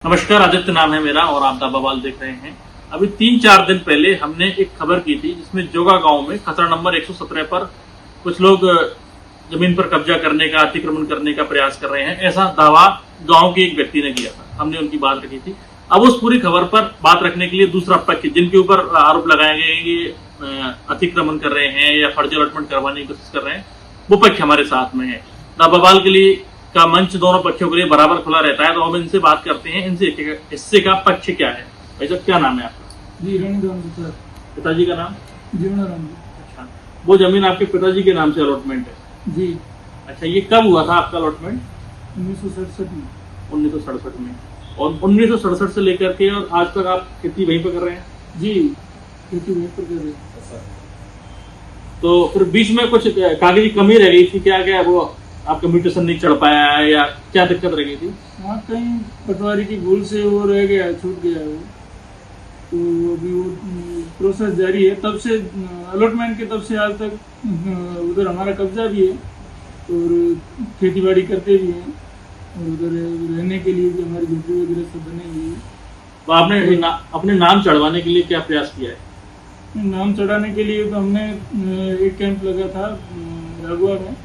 नमस्कार, आदित्य नाम है मेरा और आप दा बवाल देख रहे हैं। अभी 3-4 दिन पहले हमने एक खबर की थी जिसमें जोगा गांव में खतरा नंबर 117 पर कुछ लोग जमीन पर कब्जा करने का, अतिक्रमण करने का प्रयास कर रहे हैं, ऐसा दावा गांव के एक व्यक्ति ने किया था। हमने उनकी बात रखी थी। अब उस पूरी खबर पर बात रखने के लिए दूसरा पक्ष, जिनके ऊपर आरोप लगाए गए हैं कि अतिक्रमण कर रहे हैं या फर्जी अलॉटमेंट करवाने की कोशिश कर रहे हैं, वो पक्ष हमारे साथ में है। दा बवाल के लिए का मंच दोनों पक्षों के लिए बराबर खुला रहता है, तो हम इनसे बात करते हैं। इनसे हिस्से का पक्ष क्या है। भाई साहब, क्या नाम है आपका? जी, रणधीर सर। पिताजी का नाम? जीवनाराम जी। अच्छा, वो जमीन आपके पिताजी के नाम से अलॉटमेंट है? जी। अच्छा, ये कब हुआ था आपका अलॉटमेंट? 1967 में। 1967 में। और 1967 से लेकर के और आज तक आप खेती वहीं पर कर रहे हैं? जी, खेती वहीं पर कर रहे हैं। तो फिर बीच में कुछ कागजी कमी रह गई थी क्या? क्या वो आपका म्यूटेशन नहीं चढ़ पाया या क्या दिक्कत रह गई थी? हाँ, कहीं पटवारी की भूल से वो रह गया, छूट गया वो। तो अभी वो प्रोसेस जारी है। तब से अलॉटमेंट के तब से आज तक उधर हमारा कब्जा भी है और खेती बाड़ी करते भी हैं और उधर रहने के लिए भी हमारी झोपड़ी वगैरह सब बने हुई है। तो आपने अपने नाम चढ़वाने के लिए क्या प्रयास किया है? नाम चढ़ाने के लिए तो हमने एक कैंप लगा था राघवा में,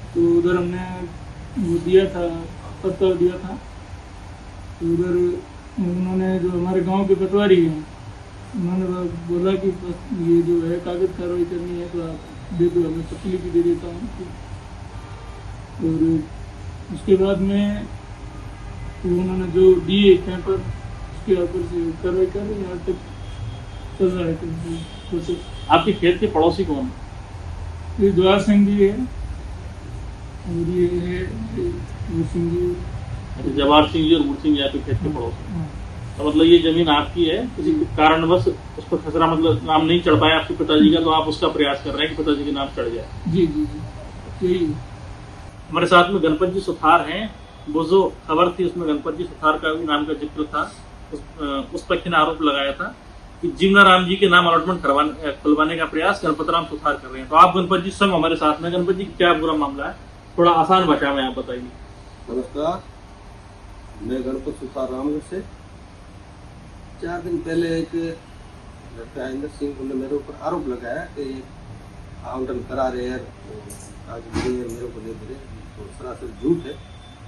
तो उधर हमने वो दिया था, प्रस्ताव दिया था। तो उधर उन्होंने, जो हमारे गांव के पटवारी हैं, उन्होंने बोला कि ये जो है कागज कार्रवाई करनी है तो आप दे दो, हमें प्रतिलिपि दे देता हूँ। और उसके बाद में तो उन्होंने जो दिए पेपर, उसके ऊपर से कार्रवाई कर रही है। आज तक चल रहा है प्रोसेस। आपके खेत के पड़ोसी कौन है? ये जवाहर सिंह जी है और ये है सिंह जी। जवाहर सिंह जी और मुर्सिंह जी आपके खेत के पड़ोसी। तो मतलब ये जमीन आपकी है, किसी कारणवश उस पर खसरा, मतलब नाम नहीं चढ़ पाया आपके पिताजी का, तो आप उसका प्रयास कर रहे हैं कि पिताजी के नाम चढ़ जाए। जी जी जी, यही। हमारे साथ में गणपत जी सुथार हैं। वो जो खबर थी उसमें गणपत जी सुथार का भी नाम का जिक्र था। उस पक्ष ने आरोप लगाया था कि जीवनाराम जी के नाम अलॉटमेंट खुलवाने का प्रयास गणपत राम सुथार कर रहे हैं। तो आप गणपत जी सब हमारे साथ में। गणपत जी, क्या पूरा मामला है, थोड़ा आसान भाषा में आप बताइए। नमस्कार, मैं गणपत सुथार रामगढ़ से। 4 दिन पहले एक लड़का इंद्र सिंह ने मेरे ऊपर आरोप लगाया कि आवंटन करा रहे हैं, आज मेरे को दे दे रहे, तो सरासर झूठ है।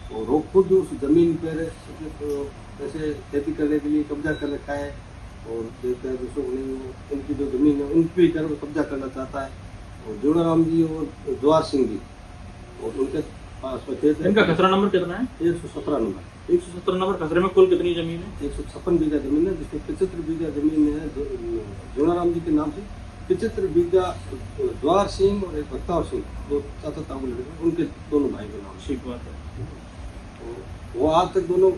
और वो खुद उस जमीन पर ऐसे खेती करने के लिए कब्जा कर रखा है और देकर दूसरों को नहीं, उनकी जो जमीन है उन पर कर कब्जा करना चाहता है। और जीवनाराम जी और जवाहर सिंह जी और उनके पास में खेत। इनका खसरा नंबर कितना है? 117 नंबर। 117 नंबर खसरे में कुल कितनी जमीन है? 156 बीघा जमीन है, जिसमें 75 बीघा जमीन है जीवनाराम जी के नाम से। 75 बीघा जवाहर सिंह और एक बख्तावर सिंह, जो चाचा ताऊ लड़के, उनके दोनों भाई के नाम। ठीक बात है। तो वो आज तक दोनों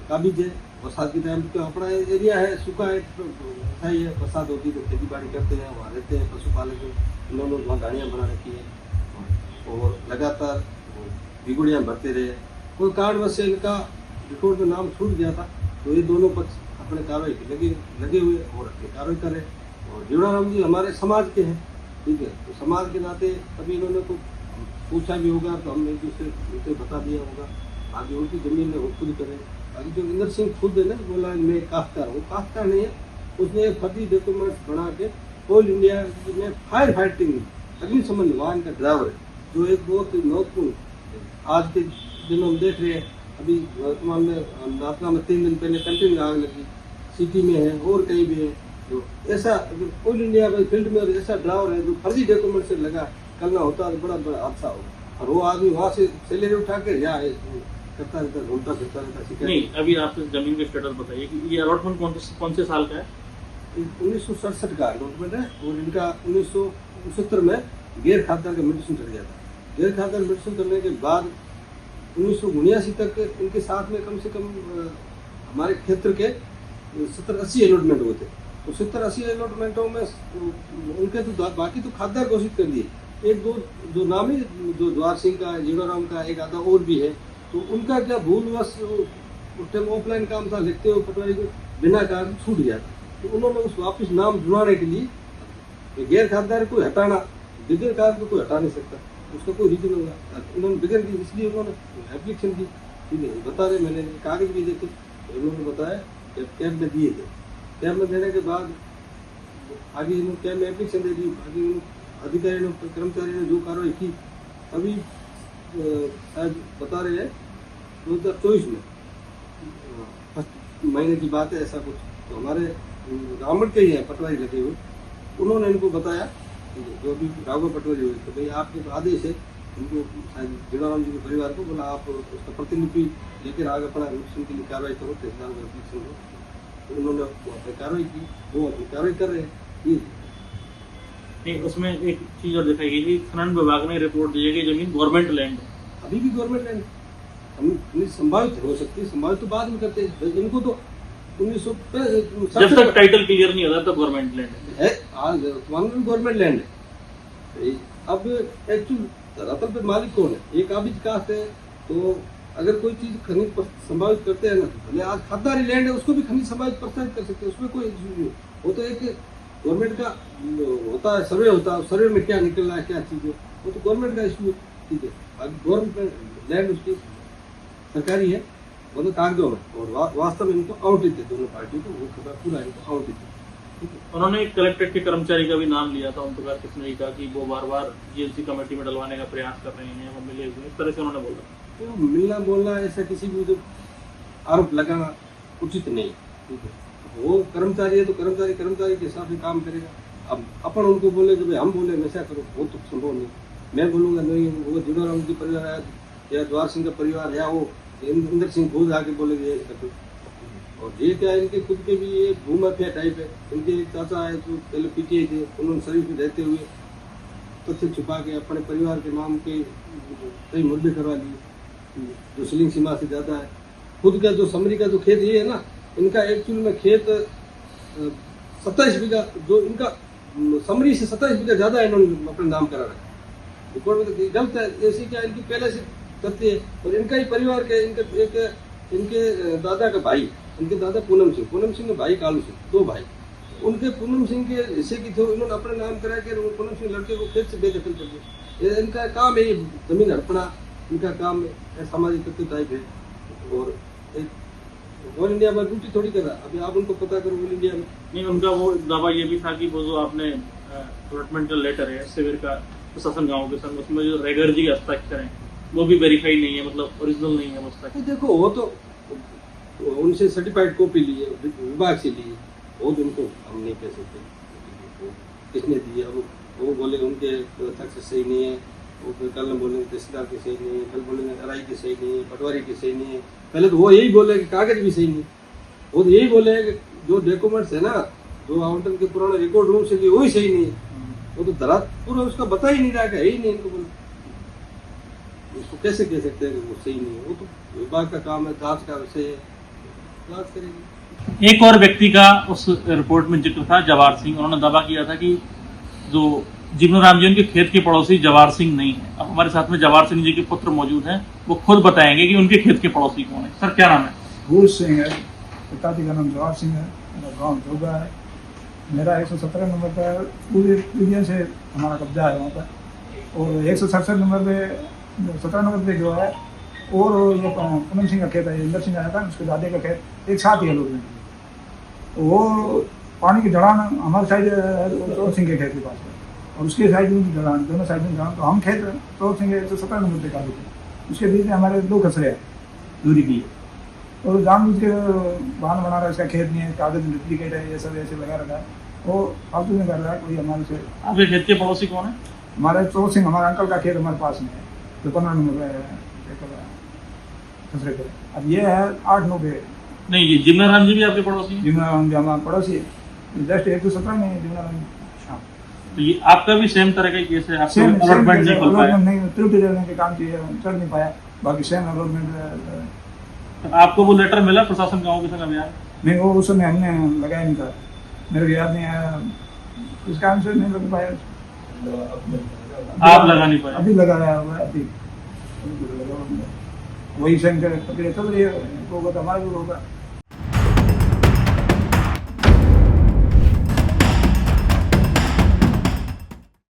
काबिज है। बरसात के टाइम तो अपना एरिया है, सूखा है, सही है। बरसात होती है तो खेती बाड़ी करते हैं, वहाँ रहते हैं, पशुपालक। उन्होंने वहाँ गाड़ियाँ बना रखी है और लगातार बिगुड़ियाँ भरते रहे। कोई कारणवश से इनका रिकॉर्ड में नाम छूट गया था, तो ये दोनों पक्ष अपने कार्रवाई के लगे हुए और अपनी कार्रवाई कर रहे हैं। और जीवनाराम जी हमारे समाज के हैं, ठीक है। तो समाज के नाते कभी इन्होंने को पूछा भी होगा तो हमने एक दूसरे से बता दिया होगा। आगे उनकी जमीन है वो खुद करें। अभी जो इंद्र सिंह खुद है ना, बोला मैं काश्तकार हूँ, काश्तकार नहीं है। उसने फर्जी डॉक्यूमेंट्स बना के ऑल इंडिया में फायर फाइटिंग अग्निशमन वाहन का ड्राइवर है, जो एक बहुत ही महत्वपूर्ण आज के दिन हम देख रहे हैं। अभी वर्तमान में नाथना में 3 दिन पहले कंटिन्यू आग लगी, सिटी में है और कहीं भी है। तो ऐसा ऑल इंडिया में फील्ड में ऐसा ड्राइवर है जो फर्जी डॉक्यूमेंट से लगा करना होता है, बड़ा बड़ा हादसा होगा। और वो आदमी वहाँ से सैलरी उठा कर यहाँ करता रहता, घूमता फिरता रहता। नहीं, अभी आप जमीन का स्टेटस बताइए कि ये अलॉटमेंट कौन से साल का है? 1967 का अलॉटमेंट है और इनका 1969 में गैर खातदार का म्यूटेशन कर दिया था। गैर खातदार म्यूटेशन करने के बाद 1979 तक इनके साथ में कम से कम हमारे क्षेत्र के 70-80 अलॉटमेंट हुए थे। तो 70-80 अलॉटमेंटों में उनके तो बाकी तो खातदार घोषित कर दिए। एक दो जो नामी, जो जवाहर सिंह का, जीवनाराम का, एक आधा और भी है। तो उनका क्या भूलवश उस टाइम ऑफलाइन काम था, लिखते हुए पटवारी को बिना कारण छूट गया था। तो उन्होंने उस वापस नाम जुड़ाने के लिए गैर खातदार को हटाना, बगैर कारण को कोई हटा नहीं सकता, उसका कोई रीजन होगा। उन्होंने बगैर की, इसलिए उन्होंने एप्लीकेशन की ठीक है, बता रहे, मैंने कागज भी देखे तो इन्होंने बताया कि कैब में दिए थे। कैब में देने के बाद आगे इन्होंने कैब में एप्लीकेशन दे दी, आगे अधिकारी ने कर्मचारी ने जो कार्रवाई की अभी शायद बता रहे हैं 2024 में फर्स्ट महीने की बात है ऐसा कुछ। तो हमारे रामगढ़ के ही हैं पटवारी लगे हुए, उन्होंने इनको बताया जो भी राघव पटवारी हुए तो भाई आपके तो आदेश है, उनको शायद जीणाराम जी के परिवार को बोला आप उसका प्रतिलिपि लेकर आगे अपना एप्लीकेशन के लिए कार्रवाई करो, तहसीलदार को एप्लीकेशन दो। तो उन्होंने अपनी कार्रवाई की, वो अपनी कार्रवाई कर रहे हैं। नहीं, उसमें एक चीज और दिखाई गई थी, खनन विभाग ने रिपोर्ट दी है कि जमीन गवर्नमेंट लैंड है। अभी भी गवर्नमेंट लैंड हम संभावित हो सकती है, संभावित तो बाद में करते हैं, इनको तो 1900 जब तक टाइटल क्लियर नहीं होता तब गवर्नमेंट लैंड है, आज गवर्नमेंट लैंड है। अब एक्चुअल धरातल पे मालिक कौन है? एक काबिज कास्ट है, तो अगर कोई चीज खनिज संभावित करते हैं ना, तो भले आज खादारी लैंड है उसको भी खनिज संभावित प्रसारित कर सकते हैं, उसमें कोई इशू नहीं। वो तो एक गवर्नमेंट का होता है, सर्वे होता है, सर्वे में क्या निकल रहा है क्या चीज है, वो तो गवर्नमेंट का इशू है, ठीक है। अब गवर्नमेंट लैंड उसकी सरकारी है, वो तो कागजों में, और वास्तव में इनको आवंटित है, दोनों पार्टियों को वो खबर पूरा इनको आवंटित है। उन्होंने एक कलेक्ट्रेट के कर्मचारी का भी नाम लिया था, ओम प्रकाश कृष्ण का, कि वो बार बार जीएलसी कमेटी में डलवाने का प्रयास कर रहे हैं, वो मिले हुए, इस तरह से उन्होंने बोला। तो मिलना बोलना ऐसा किसी भी तो आरोप लगाना उचित नहीं, ठीक है। वो कर्मचारी है तो कर्मचारी के हिसाब से काम करेगा। अब अपन उनको बोले कि भाई हम बोले वैसा करो, वो तो संभव नहीं। मैं बोलूँगा नहीं, वो जीणाराम जी परिवार है या द्वार सिंह का परिवार या वो इंदर सिंह खुद आके बोलेंगे कर दो। और ये क्या है, इनके खुद के भी ये भूमाफिया टाइप है। इनके एक चाचा है जो पहले पीटीआई थे, उन्होंने शरीफ में रहते हुए तथ्य छुपा के अपने परिवार के नाम के कई मुद्दे करवा लिए, जो सीलिंग सीमा से ज़्यादा है। खुद का जो समरी का जो खेत ये है ना, इनका एक्चुअल में खेत 27 बीघा, जो इनका समरी से 27 बीघा ज़्यादा इन्होंने अपने नाम करा रखा है। रिकॉर्ड में तो गलत है, ऐसी क्या इनकी पहले से करती है। और इनका ही परिवार के इनके दादा का भाई, इनके दादा पूनम सिंह के भाई कालू सिंह, 2 भाई, उनके पूनम सिंह के हिस्से की थे, इन्होंने अपने नाम करा के पूनम सिंह लड़के को खेत से बेदखल कर दिया। इनका काम है जमीन हड़पना, इनका काम सामाजिक तत्व टाइप है। और ऑल इंडिया में ड्यूटी थोड़ी कर रहा है, अभी आप उनको पता करो ऑल इंडिया में। नहीं, उनका वो दावा ये भी था कि वो जो आपने अलॉटमेंट का लेटर है शिविर का प्रशासन गाँव के संग, उसमें जो रेगर जी हस्ताक्षर हैं वो भी वेरीफाई नहीं है, मतलब ओरिजिनल नहीं है हस्ताक्षर। देखो वो तो उनसे सर्टिफाइड कॉपी ली है, विभाग से ली है, वो तो उनको हम नहीं कह सकते किसने दी है। वो बोले उनके हस्ताक्षर सही नहीं है, वो फिर कल बोलेंगे तहसीलदार के सही नहीं है, कल बोलेंगे अराई के सही नहीं है, पटवारी के सही नहीं है। पहले तो वो यही बोले कि कागज भी सही नहीं, वो तो यही बोले कि जो डॉक्यूमेंट्स है ना, जो आवंटन के पुराने रिकॉर्ड रूम से लिए वही सही नहीं है। वो तो धरा पूरा उसका बता ही नहीं रहा है ही नहीं, इनको बोले उसको कैसे कह सकते हैं कि वो सही नहीं है। वो तो विभाग का काम है, जांच का विषय है, जांच करेगी। एक और व्यक्ति का उस रिपोर्ट में जिक्र था, जवाहर सिंह। उन्होंने दावा किया था कि जो जीवनराम जी उनके खेत के पड़ोसी जवाहर सिंह नहीं है। अब हमारे साथ में जवाहर सिंह जी के पुत्र मौजूद हैं, वो खुद बताएंगे कि उनके खेत के पड़ोसी कौन है। सर, क्या नाम है? भूल सिंह है, पिताजी का नाम जवाहर सिंह है, मेरा गाँव जोगा है। मेरा 117 नंबर पर पूरी यूनियन से हमारा कब्जा है वहाँ पर। और 167 नंबर पे 17 नंबर पे जो है, और ये पूनम सिंह का खेत है, इंदर सिंह आया था, उसके दादे का खेत एक साथ ही है लोग। वो पानी की ढलान हमारे साइड चौथ सिंह के खेत के पास है, और उसके साइड में ढलान, दोनों साइड में ढलान। तो हम खेत चौथ सिंह के 117 नंबर पे काबू थे, उसके बीच में हमारे 2 खसरे हैं दूरी की। और जानबूझ के बहाना बना रहा है, इसका खेत नहीं है, कागज डुप्लीकेट है, ये सब ऐसे लगा रखा है। वो फालतू में कर रहा है कोई हमारे से। आपके खेत के पड़ोसी कौन है? हमारे चौथ सिंह, हमारे अंकल का खेत हमारे पास में है, जो 15 नंबर पे खसरे पे। अब ये है 8-9 पे। नहीं, ये जीवनाराम जी भी आपके पड़ोसी हैं? जीवनाराम जी हमारा पड़ोसी है, जस्ट 117 में जीवनाराम जी। तो ये आपका भी सेम तरह का केस है? आपको सेम अलॉटमेंट नहीं खुल पाया? नहीं, त्रुटि देने के काम किए, चढ़ नहीं पाया, बाकी सेम अलॉटमेंट। तो आपको वो लेटर मिला प्रशासन गाँव के संग अभियान? नहीं, वो उस समय हमने लगाया नहीं था, मेरे को याद नहीं आया, इस कारण से नहीं लग पाया। आप लगा नहीं पाए? अभी लगाया हुआ है, अभी वही संख्या पकड़े चल रही है, होगा तो हमारा भी होगा।